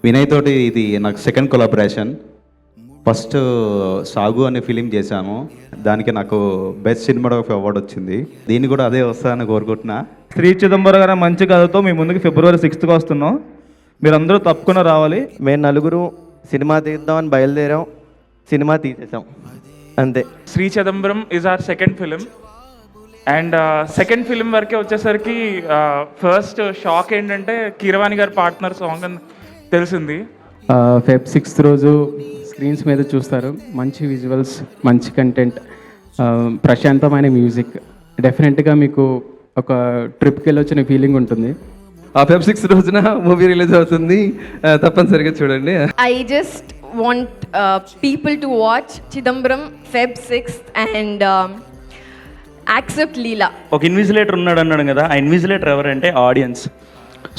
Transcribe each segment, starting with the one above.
వినయ్ తోటి ఇది నాకు సెకండ్ కొలాబరేషన్. ఫస్ట్ సాగు అనే ఫిలిం చేశాను, దానికి నాకు బెస్ట్ సినిమాటోగ్రఫీ అవార్డు వచ్చింది. దీన్ని కూడా అదే వస్తాయని కోరుకుంటున్నా. శ్రీ చిదంబరం గారి మంచి కథతో మీ ముందుకు February 6th వస్తున్నాం. మీరందరూ తప్పకుండా రావాలి. మేము నలుగురు సినిమా తీద్దామని బయలుదేరాం, సినిమా తీసేసాం అంతే. Shri Chidambaram is our second film. And second film వరకే వచ్చేసరికి ఫస్ట్ షాక్ ఏంటంటే కీరవాణి గారి పార్ట్నర్ సాంగ్ అని తెలిసింది. Feb 6th రోజు స్క్రీన్స్ మీద చూస్తారు. మంచి విజువల్స్, మంచి కంటెంట్, ప్రశాంతమైన మ్యూజిక్. డెఫినెట్గా మీకు ఒక ట్రిప్కి వెళ్ళి వచ్చిన ఫీలింగ్ ఉంటుంది. Feb 6th రోజున మూవీ రిలీజ్ అవుతుంది, తప్పనిసరిగా చూడండి. I just want people to watch Chidambaram Feb 6th and accept Leela. ఒక ఇన్విజిలేటర్ ఉన్నాడు అన్నాడు కదా, ఆ ఇన్విజిలేటర్ ఎవరంటే ఆడియన్స్.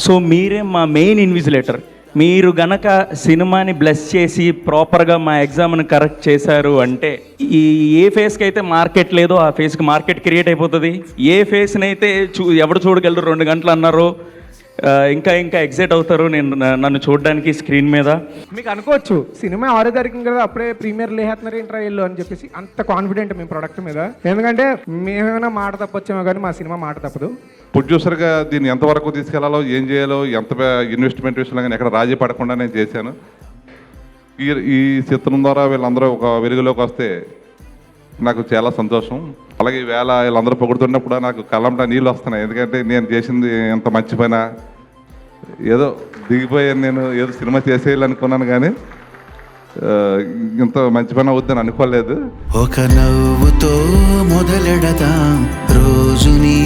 సో మీరే మా మెయిన్ ఇన్విజిలేటర్. మీరు గనక సినిమాని బ్లెస్ చేసి ప్రాపర్గా మా ఎగ్జామ్ని కరెక్ట్ చేశారు అంటే ఏ ఫేస్కి అయితే మార్కెట్ లేదో ఆ ఫేస్కి మార్కెట్ క్రియేట్ అయిపోతుంది. ఏ ఫేస్ని అయితే ఎవడు చూడగలరు 2 గంటలు అన్నారో ఇంకా ఇంకా ఎగ్జైట్ అవుతారు నన్ను చూడడానికి స్క్రీన్ మీద. మీకు అనుకోవచ్చు సినిమా 6వ తారీఖు కదా అప్పుడే ప్రీమియర్ లేహేస్తున్నారు ఇంటర్వ్యూలో అని చెప్పేసి. అంత కాన్ఫిడెంట్ మేము ప్రొడక్ట్ మీద, ఎందుకంటే మేమేమైనా మాట తప్పొచ్చామో కానీ మా సినిమా మాట తప్పదు. ప్రొడ్యూసర్గా దీన్ని ఎంతవరకు తీసుకెళ్లాలో, ఏం చేయాలో, ఎంత ఇన్వెస్ట్మెంట్ విషయంలో కానీ ఎక్కడ రాజీ పడకుండా నేను చేశాను. ఈ చిత్రం ద్వారా వీళ్ళందరూ ఒక వెలుగులోకి వస్తే నాకు చాలా సంతోషం. అలాగే ఈవేళ వీళ్ళందరూ పొగుడుతున్నప్పుడు నాకు కళ్ళంట నీళ్ళు వస్తున్నాయి. ఎందుకంటే నేను చేసింది ఎంత మంచి పైన ఏదో దిగిపోయాను, నేను ఏదో సినిమా చేసేయాలనుకున్నాను కానీ ఇంత మంచి పని అవుద్దని అనుకోలేదు. ఒక నవ్వుతో మొదలెడదాం రోజుని